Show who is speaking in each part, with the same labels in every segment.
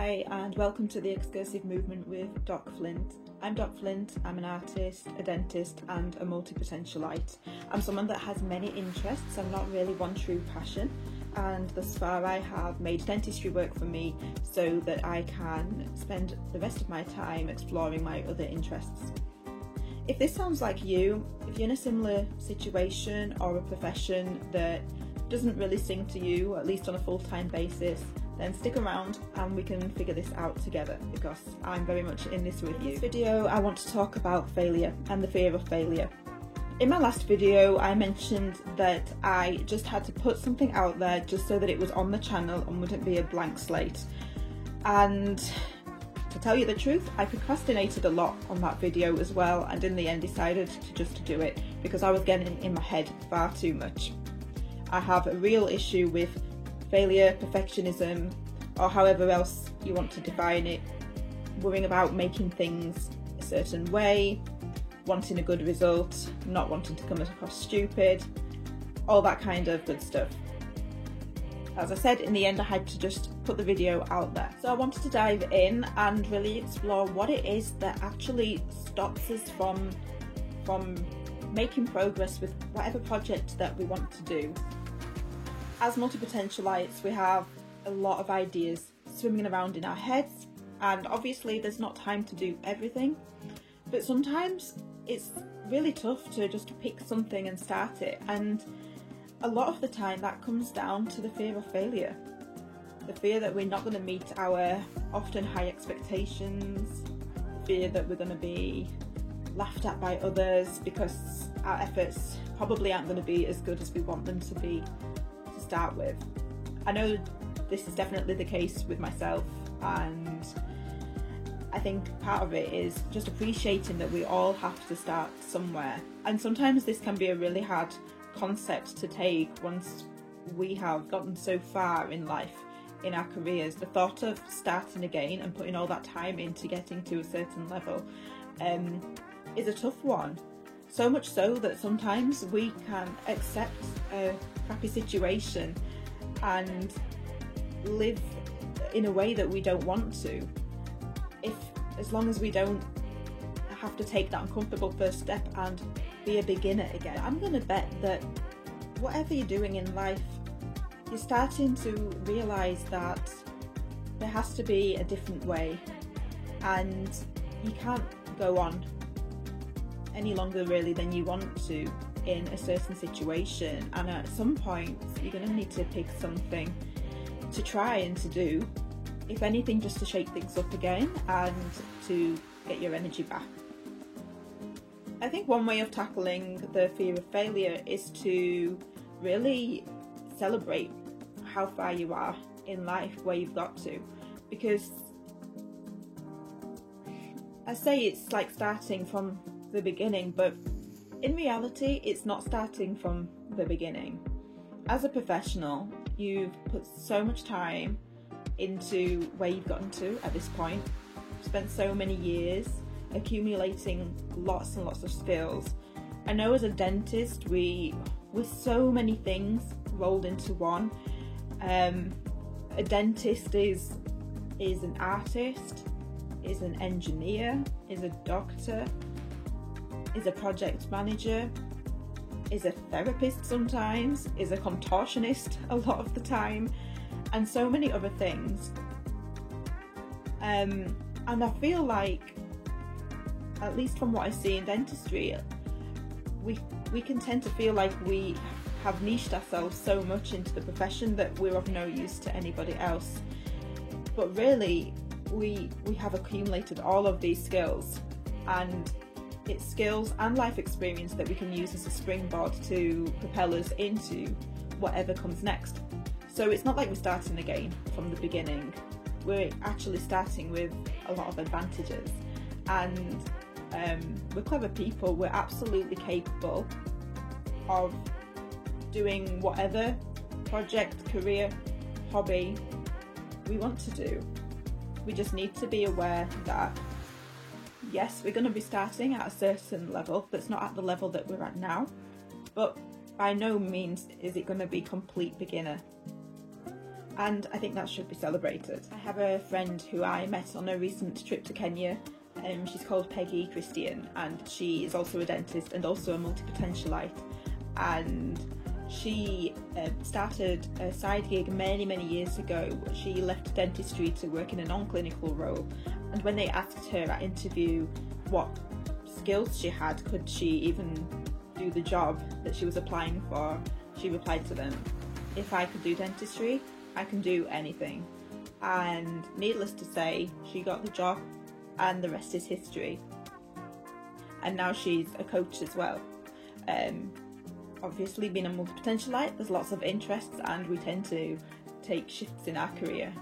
Speaker 1: Hi and welcome to the Excursive Movement with Doc Flint. I'm Doc Flint, I'm an artist, a dentist and a multi-potentialite. I'm someone that has many interests, I'm not really one true passion, and thus far I have made dentistry work for me so that I can spend the rest of my time exploring my other interests. If this sounds like you, if you're in a similar situation or a profession that doesn't really sing to you, at least on a full-time basis, then stick around and we can figure this out together because I'm very much in this with you. In this video I want to talk about failure and the fear of failure. In my last video I mentioned that I just had to put something out there just so that it was on the channel and wouldn't be a blank slate. And to tell you the truth, I procrastinated a lot on that video as well, and in the end decided to just do it because I was getting in my head far too much. I have a real issue with failure, perfectionism, or however else you want to define it, worrying about making things a certain way, wanting a good result, not wanting to come across stupid, all that kind of good stuff. As I said, in the end I had to just put the video out there. So I wanted to dive in and really explore what it is that actually stops us from making progress with whatever project that we want to do. As multi-potentialites, we have a lot of ideas swimming around in our heads, and obviously there's not time to do everything, but sometimes it's really tough to just pick something and start it, and a lot of the time that comes down to the fear of failure. The fear that we're not going to meet our often high expectations, the fear that we're going to be laughed at by others because our efforts probably aren't going to be as good as we want them to be to start with. I know this is definitely the case with myself, and I think part of it is just appreciating that we all have to start somewhere, and sometimes this can be a really hard concept to take once we have gotten so far in life, in our careers. The thought of starting again and putting all that time into getting to a certain level is a tough one. So much so that sometimes we can accept a crappy situation and live in a way that we don't want to, as long as we don't have to take that uncomfortable first step and be a beginner again. I'm going to bet that whatever you're doing in life, you're starting to realise that there has to be a different way, and you can't go on any longer really than you want to in a certain situation, and at some point you're going to need to pick something to try and to do, if anything just to shake things up again and to get your energy back. I think one way of tackling the fear of failure is to really celebrate how far you are in life, where you've got to, because I say it's like starting from the beginning, but in reality it's not starting from the beginning. As a professional, you've put so much time into where you've gotten to at this point, spent so many years accumulating lots and lots of skills. I know as a dentist, with so many things rolled into one, a dentist is an artist, is an engineer, is a doctor, is a project manager, is a therapist sometimes, is a contortionist a lot of the time, and so many other things. And I feel like, at least from what I see in dentistry, we can tend to feel like we have niched ourselves so much into the profession that we're of no use to anybody else. But really, we have accumulated all of these skills, and it's skills and life experience that we can use as a springboard to propel us into whatever comes next. So it's not like we're starting again from the beginning. We're actually starting with a lot of advantages, and we're clever people. We're absolutely capable of doing whatever project, career, hobby we want to do. We just need to be aware that yes, we're going to be starting at a certain level that's not at the level that we're at now, but by no means is it going to be complete beginner. and I think that should be celebrated. I have a friend who I met on a recent trip to Kenya. She's called Peggy Christian, and she is also a dentist and also a multi-potentialite, and she started a side gig many years ago. She left dentistry to work in a non-clinical role, and when they asked her at interview what skills she had, could she even do the job that she was applying for, she replied to them, "If I could do dentistry, I can do anything." And needless to say, she got the job, and the rest is history. And now she's a coach as well. Obviously, being a multi-potentialite, there's lots of interests, and we tend to take shifts in our career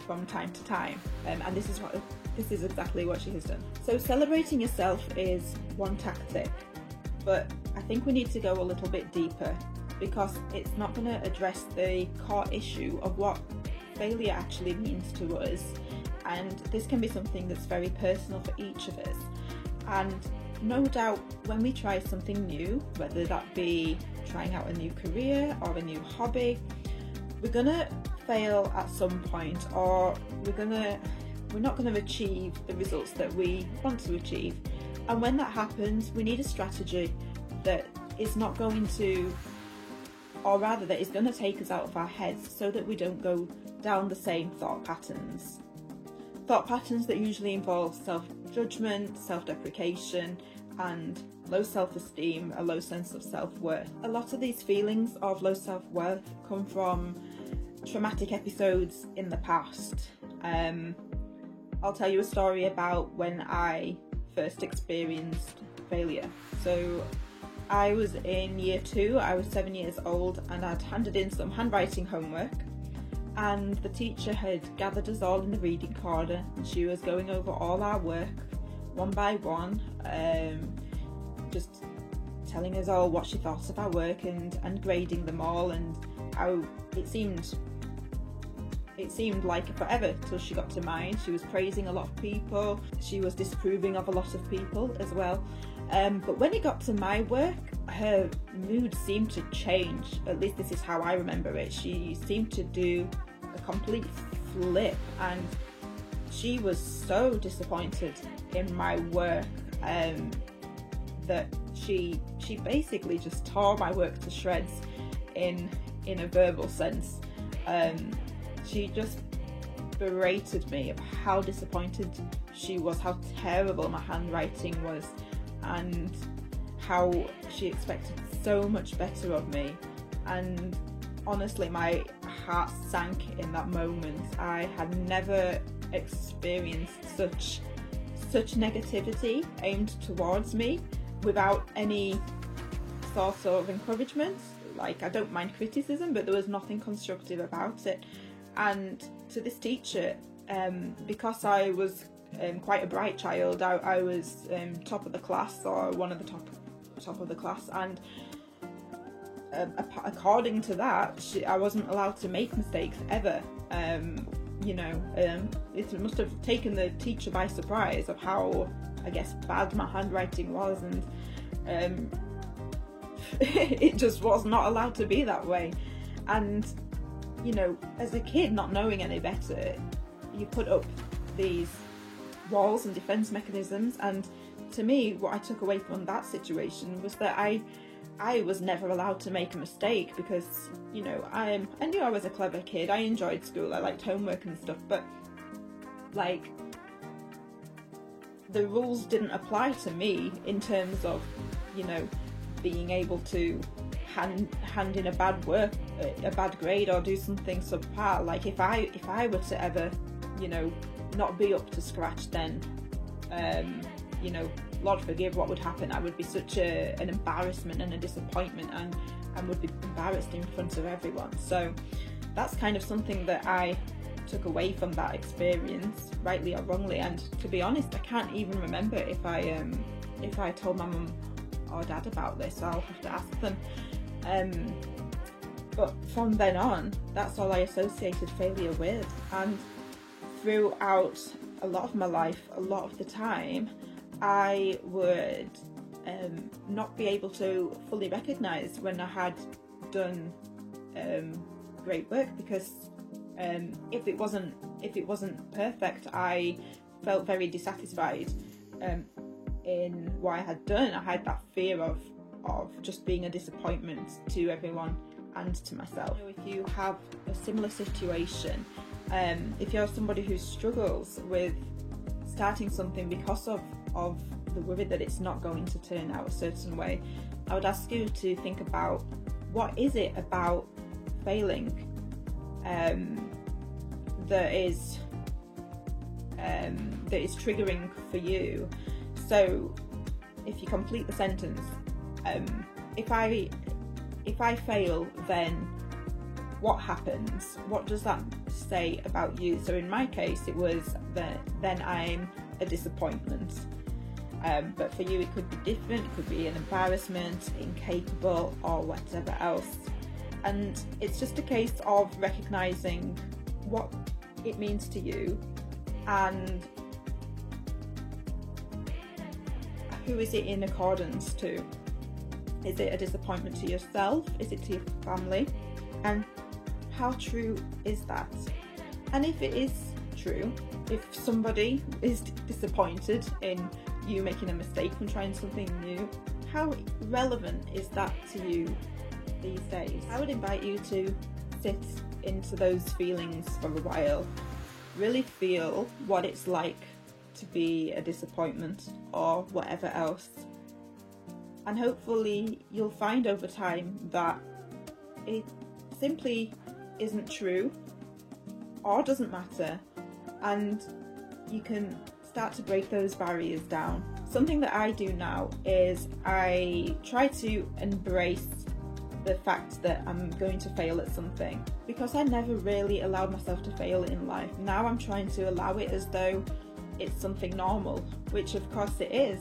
Speaker 1: from time to time, and this is exactly what she has done. So celebrating yourself is one tactic, but I think we need to go a little bit deeper, because it's not going to address the core issue of what failure actually means to us, and this can be something that's very personal for each of us. And no doubt when we try something new, whether that be trying out a new career or a new hobby, we're gonna fail at some point, or we're not going to achieve the results that we want to achieve. And when that happens, we need a strategy that is not going to, or rather that is going to take us out of our heads, so that we don't go down the same thought patterns that usually involve self-judgment, self-deprecation, and low self-esteem, a low sense of self-worth. A lot of these feelings of low self-worth come from traumatic episodes in the past. I'll tell you a story about when I first experienced failure. So I was in year 2, I was 7 years old, and I'd handed in some handwriting homework, and the teacher had gathered us all in the reading corner, and she was going over all our work one by one, just telling us all what she thought of our work and grading them all, and how it seemed like forever till she got to mine. She was praising a lot of people, she was disapproving of a lot of people as well. But when it got to my work, her mood seemed to change. At least this is how I remember it. She seemed to do a complete flip, and she was so disappointed in my work that she basically just tore my work to shreds in a verbal sense. She just berated me of how disappointed she was, how terrible my handwriting was, and how she expected so much better of me. And honestly, my heart sank in that moment. I had never experienced such negativity aimed towards me without any sort of encouragement. Like, I don't mind criticism, but there was nothing constructive about it. And to this teacher, because I was quite a bright child, I was top of the class, or one of the top of the class, and according to that, I wasn't allowed to make mistakes ever. It must have taken the teacher by surprise of how, I guess, bad my handwriting was, and it just was not allowed to be that way. And as a kid, not knowing any better, you put up these walls and defense mechanisms. And to me, what I took away from that situation was that I was never allowed to make a mistake, because I knew I was a clever kid. I enjoyed school, I liked homework and stuff, but like, the rules didn't apply to me in terms of being able to hand in a bad grade or do something subpar. Like, if I were to ever not be up to scratch, then Lord forgive what would happen. I would be such an embarrassment and a disappointment, and would be embarrassed in front of everyone. So that's kind of something that I took away from that experience, rightly or wrongly. And to be honest, I can't even remember if I told my mum or dad about this. I'll have to ask them. But from then on, that's all I associated failure with. And throughout a lot of my life, a lot of the time, I would not be able to fully recognise when I had done great work, because If it wasn't perfect, I felt very dissatisfied in what I had done. I had that fear of just being a disappointment to everyone and to myself. If you have a similar situation, if you're somebody who struggles with starting something because of the worry that it's not going to turn out a certain way, I would ask you to think about, what is it about failing that is triggering for you? So if you complete the sentence, if I fail, then what happens? What does that say about you? So in my case, it was that then I'm a disappointment. But for you, it could be different. It could be an embarrassment, incapable, or whatever else. And it's just a case of recognizing what it means to you and who is it in accordance to. Is it a disappointment to yourself? Is it to your family? And how true is that? And if it is true, if somebody is disappointed in you making a mistake when trying something new, how relevant is that to you these days? I would invite you to sit into those feelings for a while. Really feel what it's like to be a disappointment or whatever else. And hopefully you'll find over time that it simply isn't true or doesn't matter, and you can start to break those barriers down. Something that I do now is I try to embrace the fact that I'm going to fail at something, because I never really allowed myself to fail in life. Now I'm trying to allow it as though it's something normal, which of course it is.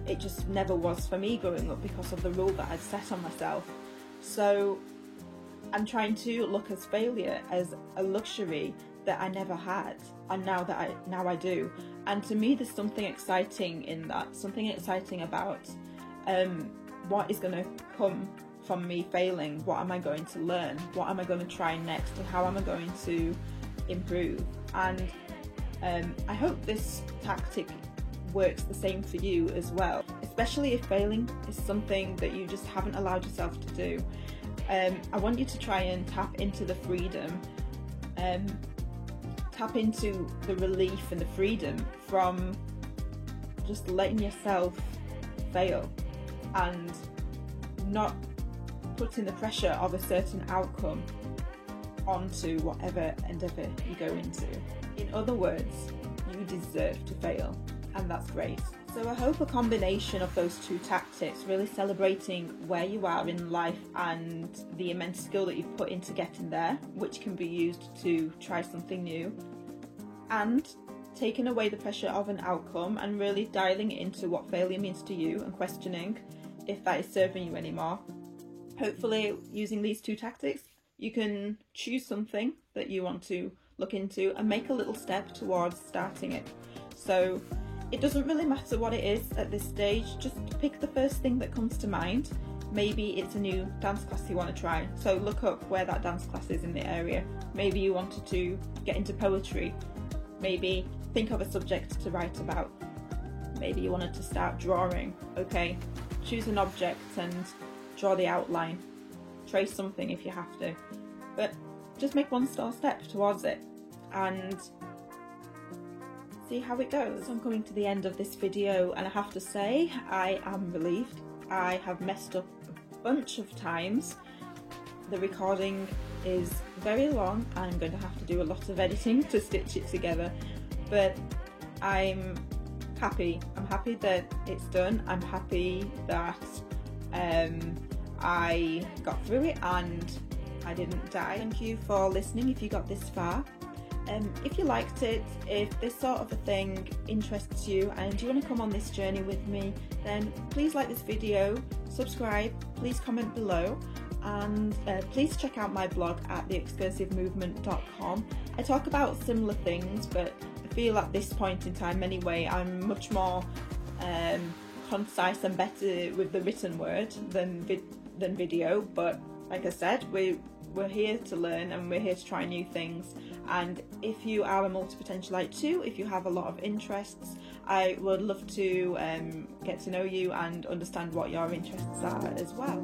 Speaker 1: It just never was for me growing up because of the rule that I'd set on myself. So I'm trying to look at failure as a luxury that I never had, and now I do. And to me, there's something exciting in that, something exciting about what is going to come from me failing. What am I going to learn? What am I going to try next? And how am I going to improve? And I hope this tactic works the same for you as well, especially if failing is something that you just haven't allowed yourself to do. I want you to try and tap into the freedom, tap into the relief and the freedom from just letting yourself fail and not putting the pressure of a certain outcome onto whatever endeavour you go into. In other words, you deserve to fail, and that's great. So I hope a combination of those two tactics, really celebrating where you are in life and the immense skill that you've put into getting there, which can be used to try something new, and taking away the pressure of an outcome and really dialing into what failure means to you and questioning if that is serving you anymore. Hopefully, using these two tactics, you can choose something that you want to look into and make a little step towards starting it. So it doesn't really matter what it is at this stage, just pick the first thing that comes to mind. Maybe it's a new dance class you want to try, so look up where that dance class is in the area. Maybe you wanted to get into poetry. Maybe think of a subject to write about. Maybe you wanted to start drawing. Okay, choose an object and draw the outline. Trace something if you have to, but just make one small step towards it and see how it goes. So I'm coming to the end of this video, and I have to say I am relieved. I have messed up a bunch of times. The recording is very long. I'm going to have to do a lot of editing to stitch it together, but I'm happy. I'm happy that it's done. I'm happy that I got through it and I didn't die. Thank you for listening if you got this far. If you liked it, if this sort of a thing interests you and you want to come on this journey with me, then please like this video, subscribe, please comment below, and please check out my blog at theexcursivemovement.com. I talk about similar things, but I feel at this point in time anyway, I'm much more concise and better with the written word than video, but like I said, we're here to learn and we're here to try new things. And if you are a multi-potentialite too, if you have a lot of interests, I would love to get to know you and understand what your interests are as well.